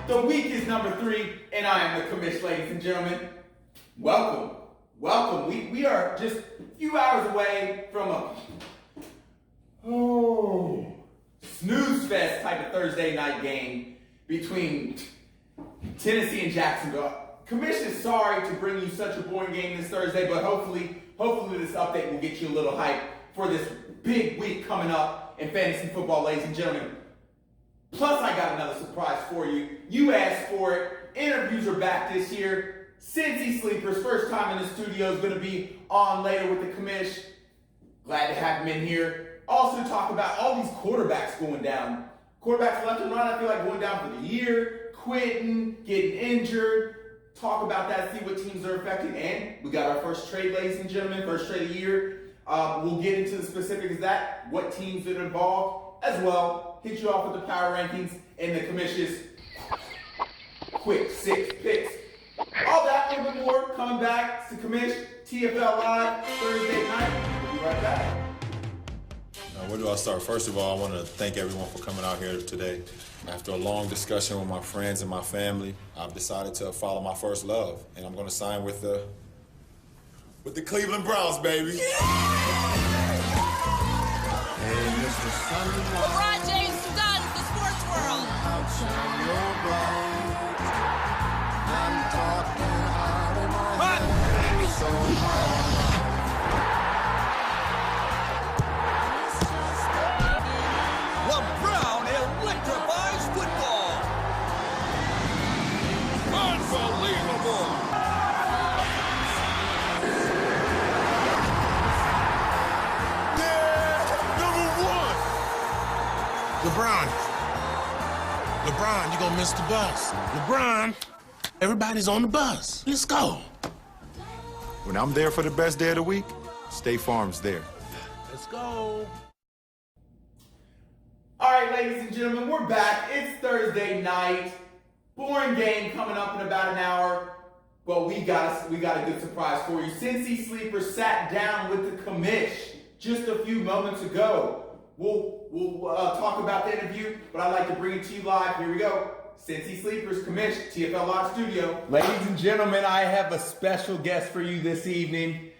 The week is number 3, and I am the commish, ladies and gentlemen. Welcome. We are just a few hours away from a snooze fest type of Thursday night game between Tennessee and Jacksonville. Commish is sorry to bring you such a boring game this Thursday, but hopefully this update will get you a little hype for this big week coming up in fantasy football, ladies and gentlemen. Plus, I got another surprise for you. You asked for it. Interviews are back this year. Cincy Sleepers, first time in the studio, is going to be on later with the commish. Glad to have him in here. Also talk about all these quarterbacks going down. Quarterbacks left and right, I feel like going down for the year, quitting, getting injured. Talk about that, see what teams are affected. And we got our first trade, ladies and gentlemen, first trade of the year. We'll get into the specifics of that, what teams are involved, as well. Hit you off with the power rankings and the commission's quick 6 picks. All that and a little bit more coming back to Commish TFL Live Thursday night. We'll be right back. Where do I start? First of all, I want to thank everyone for coming out here today. After a long discussion with my friends and my family, I've decided to follow my first love, and I'm going to sign with the Cleveland Browns, baby. Hey, Mr. Sunlight. LeBron James stuns the sports world. Outshine your bright. I'm talking out of my head. So hard. LeBron electrifies football. Unbelievable. LeBron, you're gonna miss the bus. LeBron, everybody's on the bus. Let's go. When I'm there for the best day of the week, State Farm's there. Let's go. All right, ladies and gentlemen, we're back. It's Thursday night. Boring game coming up in about an hour. Well, we got a good surprise for you. Cincy Sleepers sat down with the commish just a few moments ago. We'll talk about the interview, but I'd like to bring it to you live. Here we go. Cincy Sleepers, commish, TFL Live Studio. Ladies and gentlemen, I have a special guest for you this evening.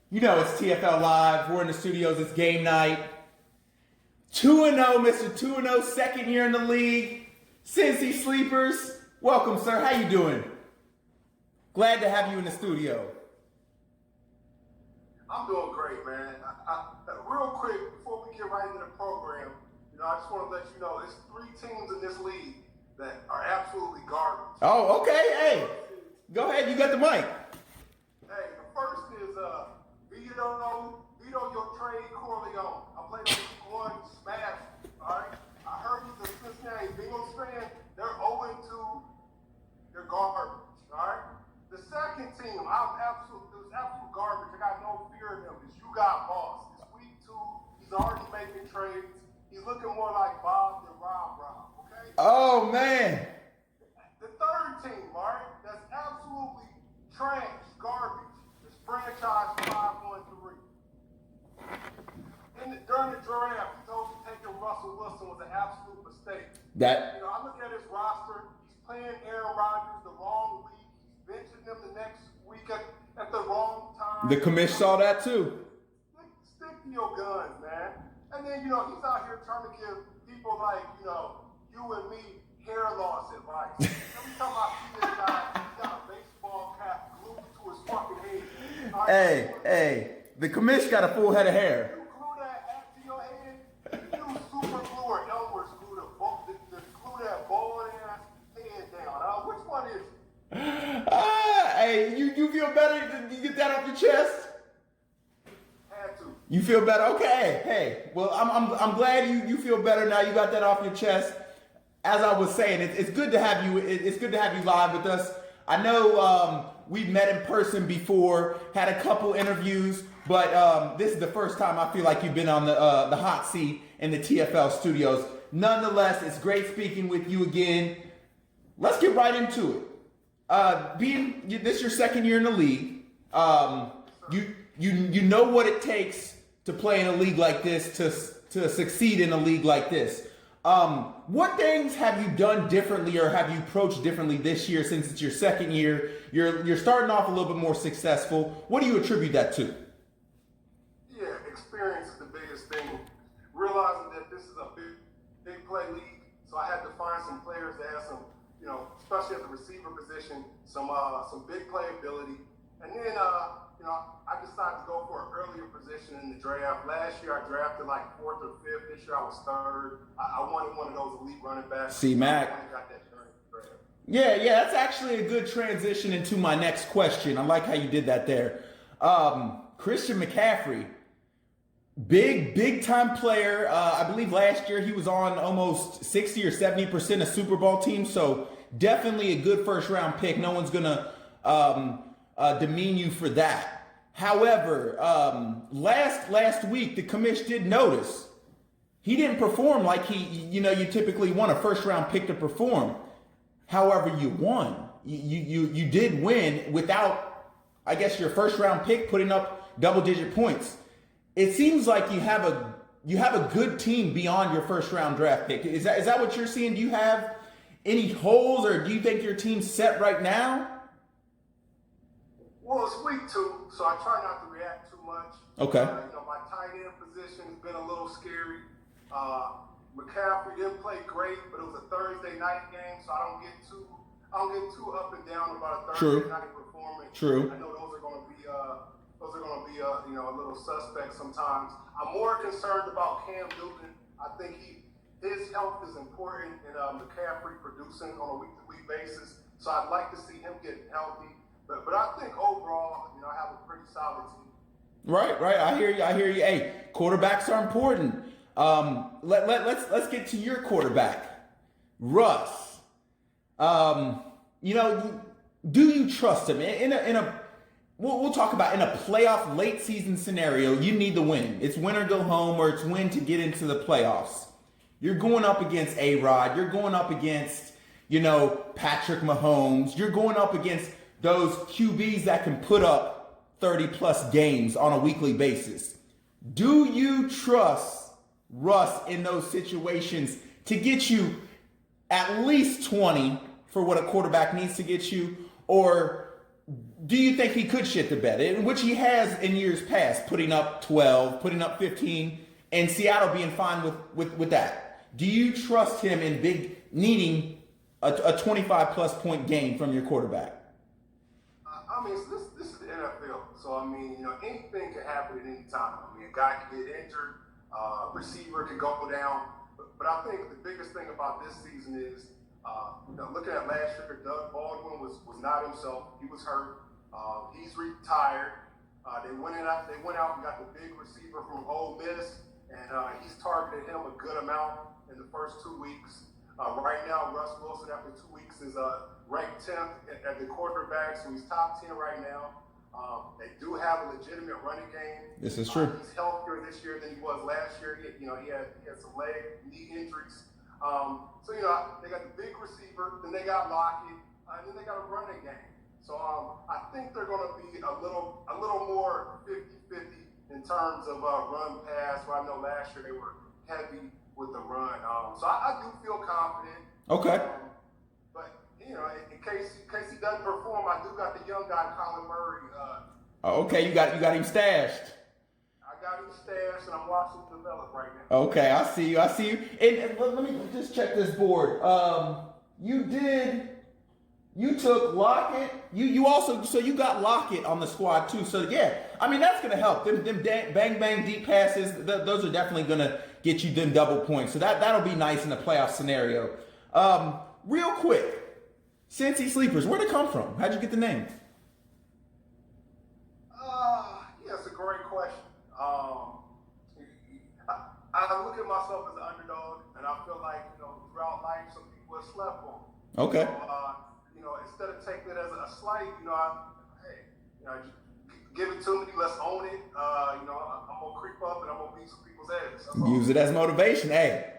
You know it's TFL Live. We're in the studios. It's game night. 2-0, Mr. 2-0, second year in the league. Cincy Sleepers, welcome, sir. How you doing? Glad to have you in the studio. I'm doing great, man. Real quick, before we get right into the program, I just want to let you know there's 3 teams in this league that are absolutely garbage. Oh, okay. Hey, go ahead. You got the mic. Hey, the first is Vito your trade Corleone. I played on 1 Smash. All right, I heard he's a Cincinnati Bengals fan. They're 0-2. They're garbage. All right. The second team, it was absolute garbage. I got no fear of him. Is you got boss. It's week 2. He's already making trades. He's looking more like Bob than Rob. Okay. Oh man. The third team, all right, that's absolutely trash, garbage. Is franchise 513. During the draft, he told you taking Russell Wilson was an absolute mistake. I look at his roster. He's playing Aaron Rodgers the wrong week. Benching them the next week at the wrong time. The commish saw that too. Stick to your guns, man. And then, he's out here trying to give people like, you and me hair loss advice. Every time I see this guy, he's got a baseball cap glued to his fucking head. Hey, the commish got a full head of hair. You glue that hat to your head, you use super glue or Elmer's glue to glue that bald ass head down. Which one is it? Hey, you feel better? Did you get that off your chest? Had to. You feel better? Okay. Hey, well, I'm glad you feel better now. You got that off your chest. As I was saying, it's good to have you. It's good to have you live with us. I know we've met in person before, had a couple interviews, but this is the first time I feel like you've been on the hot seat in the TFL studios. Nonetheless, it's great speaking with you again. Let's get right into it. This is your second year in the league. You know what it takes to play in a league like this, to succeed in a league like this. What things have you done differently or have you approached differently this year since it's your second year? You're starting off a little bit more successful. What do you attribute that to? Yeah, experience is the biggest thing. Realizing that this is a big play league, so I had to find some players that have some, especially at the receiver position, some big play ability. And then, I decided to go for an earlier position in the draft. Last year, I drafted like 4th or 5th. This year, I was 3rd. I wanted one of those elite running backs. C-Mac. I got that during the draft. Yeah, that's actually a good transition into my next question. I like how you did that there. Christian McCaffrey, big time player. I believe last year he was on almost 60 or 70% of Super Bowl teams, so definitely a good first round pick. No one's gonna demean you for that. However, last week the commish did notice he didn't perform like you typically want a first round pick to perform. However, you won. You did win without, I guess, your first round pick putting up double digit points. It seems like you have a good team beyond your first round draft pick. Is that what you're seeing? Do you have any holes, or do you think your team's set right now? Well, it's week 2, so I try not to react too much. Okay. My tight end position has been a little scary. McCaffrey didn't play great, but it was a Thursday night game, so I don't get too up and down about a Thursday night performance. True. I know those are going to be a little suspect sometimes. I'm more concerned about Cam Newton. I think his health is important in McCaffrey producing on a week-to-week basis. So I'd like to see him get healthy. But I think overall, I have a pretty solid team. Right. I hear you. Hey, quarterbacks are important. Let's get to your quarterback, Russ. Do you trust him We'll talk about in a playoff late season scenario? You need the win. It's win or go home, or it's win to get into the playoffs. You're going up against A-Rod. You're going up against, Patrick Mahomes. You're going up against those QBs that can put up 30-plus games on a weekly basis. Do you trust Russ in those situations to get you at least 20 for what a quarterback needs to get you? Or do you think he could shit the bed, which he has in years past, putting up 12, putting up 15, and Seattle being fine with that? Do you trust him in needing a 25-plus point game from your quarterback? This is the NFL. So, anything can happen at any time. A guy can get injured, receiver can go down. But I think the biggest thing about this season is, looking at last year, Doug Baldwin was not himself. He was hurt. He's retired. They went out and got the big receiver from Ole Miss, and he's targeted him a good amount in the first 2 weeks. Right now, Russ Wilson, after 2 weeks, is ranked 10th at the quarterback, so he's top 10 right now. They do have a legitimate running game. This is true. He's healthier this year than he was last year. He had some knee injuries. So they got the big receiver, then they got Lockett, and then they got a running game. So I think they're going to be a little more 50-50 in terms of run pass. Where I know last year they were heavy with the run. So I do feel confident. Okay. But in case he doesn't perform, I do got the young guy Colin Murray. Okay, you got him stashed. I got him stashed, and I'm watching him develop right now. Okay, I see you. And let me just check this board. You took Lockett. You also, so you got Lockett on the squad too. So yeah, that's gonna help. Them bang deep passes. Those are definitely gonna get you them double points. So that'll be nice in a playoff scenario. Real quick, Cincy Sleepers, where'd it come from? How'd you get the name? Yeah, it's a great question. I look at myself as an underdog, and I feel like throughout life, some people have slept on. Okay. So, instead of taking it as a slight, give it to me. Let's own it. I'm gonna creep up and I'm gonna beat some people's heads. Use it as motivation. Hey,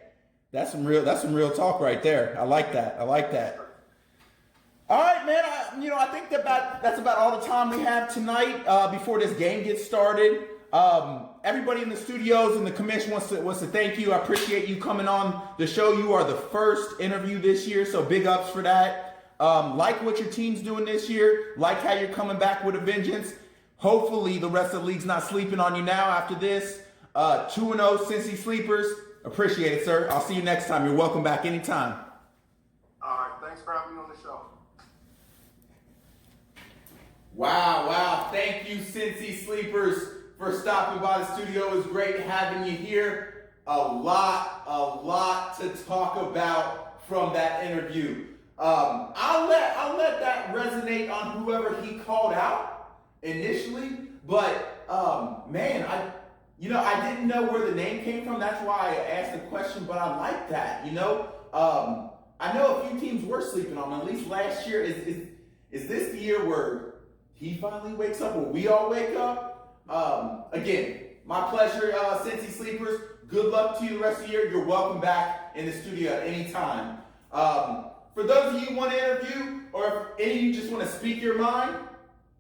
that's some real talk right there. I like that. All right, man. I think that's about all the time we have tonight before this game gets started. Everybody in the studios and the commission wants to thank you. I appreciate you coming on the show. You are the first interview this year, so big ups for that. Like what your team's doing this year. Like how you're coming back with a vengeance. Hopefully the rest of the league's not sleeping on you now after this. 2-0 Cincy Sleepers. Appreciate it, sir. I'll see you next time. You're welcome back anytime. All right, thanks for having me on the show. Wow. Thank you, Cincy Sleepers, for stopping by the studio. It was great having you here. A lot to talk about from that interview. I'll let that resonate on whoever he called out initially, but man, I didn't know where the name came from. That's why I asked the question, but I like that. I know a few teams were sleeping on him. At least last year. Is this the year where he finally wakes up, or we all wake up? Again, my pleasure, Cincy Sleepers. Good luck to you the rest of the year. You're welcome back in the studio at any time. For those of you who want to interview, or if any of you just want to speak your mind,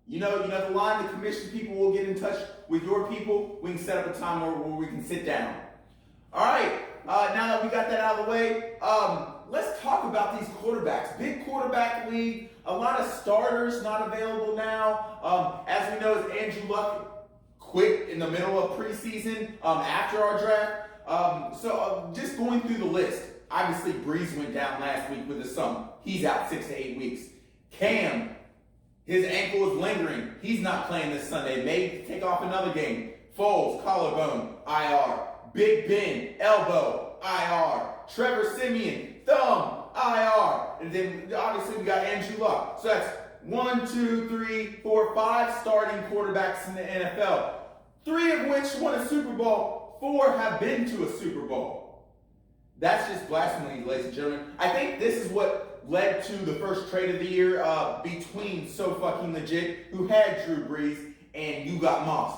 you know the line, the commission people will get in touch with your people. We can set up a time where we can sit down. All right, now that we got that out of the way, let's talk about these quarterbacks. Big quarterback league, a lot of starters not available now. As we know, Andrew Luck quit in the middle of preseason after our draft. So just going through the list. Obviously, Breeze went down last week with his thumb. He's out 6 to 8 weeks. Cam, his ankle is lingering. He's not playing this Sunday. May take off another game. Foles, collarbone, IR. Big Ben, elbow, IR. Trevor Siemian, thumb, IR. And then obviously we got Andrew Luck. So that's 1, 2, 3, 4, 5 starting quarterbacks in the NFL. 3 of which won a Super Bowl. 4 have been to a Super Bowl. That's just blasphemy, ladies and gentlemen. I think this is what led to the first trade of the year between So Fucking Legit, who had Drew Brees, and You Got Moss.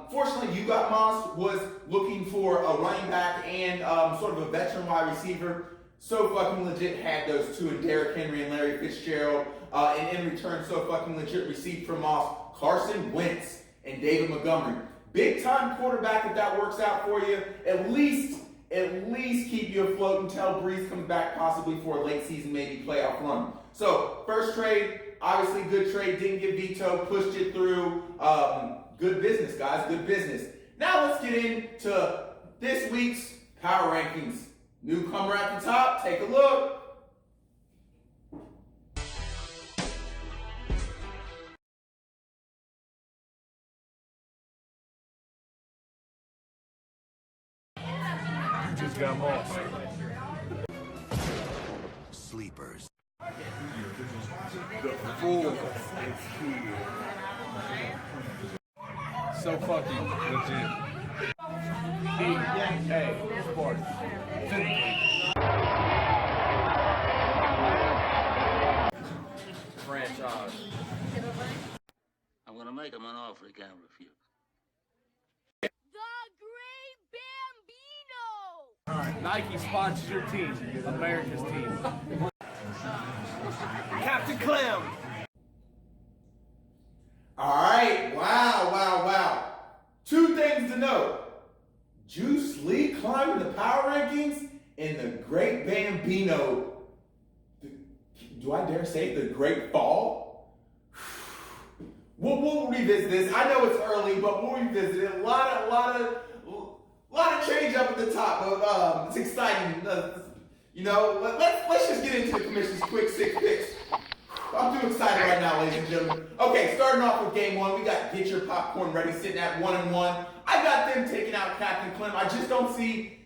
Fortunately, You Got Moss was looking for a running back and sort of a veteran wide receiver. So Fucking Legit had those two in Derrick Henry and Larry Fitzgerald. And in return, So Fucking Legit received from Moss Carson Wentz and David Montgomery. Big time quarterback if that works out for you. At least keep you afloat until Breeze comes back, possibly for a late season, maybe playoff run. So first trade, obviously good trade, didn't get vetoed, pushed it through. Good business, guys, good business. Now let's get into this week's power rankings. Newcomer at the top, take a look. Just got Moss. Sleepers. The fool is here. So fucking legit. EA Sports. Franchise. I'm gonna make him an offer he can't refuse. The Great Bambino! Nike sponsors your team, America's team. Captain Clem. All right, wow. 2 things to note. Juice Lee climbing the power rankings, and the Great Bambino, do I dare say the Great Fall? We'll revisit this. I know it's early, but we'll revisit it. A lot of change up at the top, but it's exciting. Let's just get into the commission's quick 6 picks. I'm too excited right now, ladies and gentlemen. Okay, starting off with game 1, we got Get Your Popcorn Ready, sitting at 1-1. I got them taking out Captain Clem. I just don't see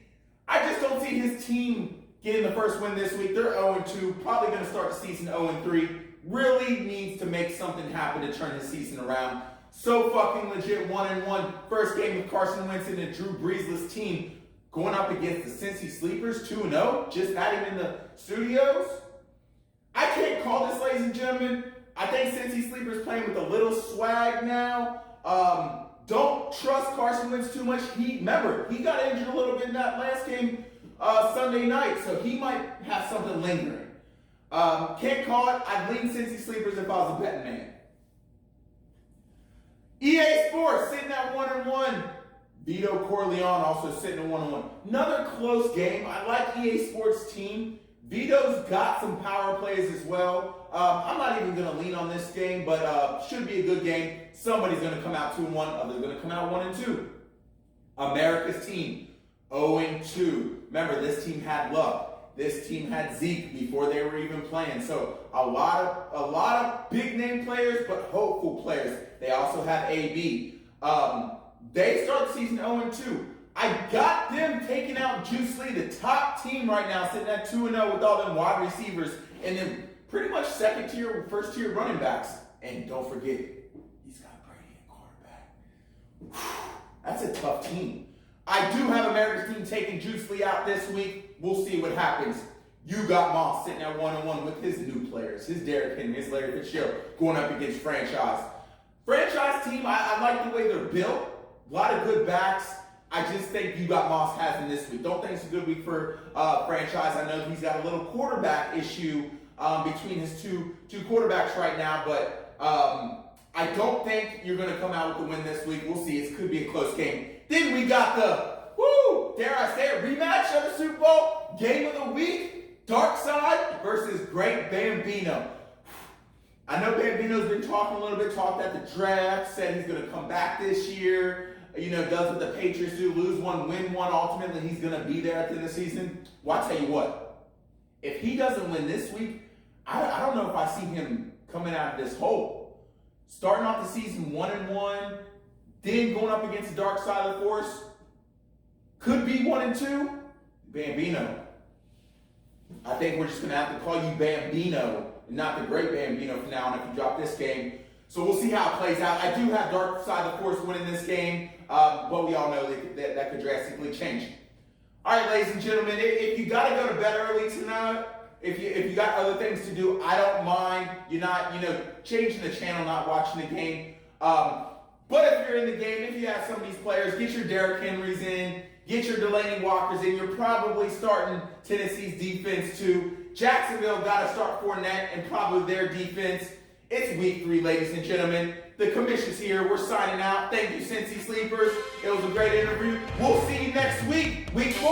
his team getting the first win this week. They're 0-2, probably going to start the season 0-3. Really needs to make something happen to turn his season around. So Fucking Legit, 1-1. First game with Carson Wentz and the Drew Breesless team going up against the Cincy Sleepers, 2-0. Just had him in the studios. I can't call this, ladies and gentlemen. I think Cincy Sleepers playing with a little swag now. Don't trust Carson Wentz too much. Remember, he got injured a little bit in that last game Sunday night, so he might have something lingering. Can't call it. I'd lean Cincy Sleepers if I was a betting man. EA Sports sitting at 1-1. Vito Corleone also sitting at 1-1. Another close game. I like EA Sports' team. Vito's got some power plays as well. I'm not even going to lean on this game, but should be a good game. Somebody's going to come out 2-1. Others going to come out 1-2. America's team, 0-2. Remember, this team had Luck. This team had Zeke before they were even playing. So a lot of big name players, but hopeful players. They also have AB. They start the season 0-2. I got them taking out Juice Lee, the top team right now, sitting at 2-0 with all them wide receivers and then pretty much second tier, first tier running backs. And don't forget, he's got Brady at quarterback. That's a tough team. I do have America's team taking Juice Lee out this week. We'll see what happens. You got Moss sitting at 1-1 with his new players, his Derrick Henry, his Larry Fitzgerald, going up against franchise. Franchise team, I like the way they're built. A lot of good backs. I just think you got Moss has him this week. Don't think it's a good week for franchise. I know he's got a little quarterback issue between his two quarterbacks right now, but I don't think you're going to come out with the win this week. We'll see. It could be a close game. Then we got the, dare I say it, rematch of the Super Bowl game of the week. Dark Side versus Great Bambino. I know Bambino's been talking a little bit, talked at the draft, said he's going to come back this year. You know, does what the Patriots do, lose one, win one. Ultimately, he's going to be there at the end of the season. Well, I tell you what, if he doesn't win this week, I don't know if I see him coming out of this hole. Starting off the season 1-1, then going up against the dark side of the force, could be 1-2. Bambino. I think we're just going to have to call you Bambino, and not the Great Bambino from now on if you drop this game. So we'll see how it plays out. I do have Dark Side of the Force winning this game, but we all know that could drastically change. All right, ladies and gentlemen, if you got to go to bed early tonight, if you got other things to do, I don't mind. You're not, changing the channel, not watching the game. But if you're in the game, if you have some of these players, get your Derrick Henrys in, get your Delaney Walkers in. You're probably starting Tennessee's defense too. Jacksonville got to start Fournette and probably their defense. It's week 3, ladies and gentlemen. The commission's here. We're signing out. Thank you, Cincy Sleepers. It was a great interview. We'll see you next week, week 4.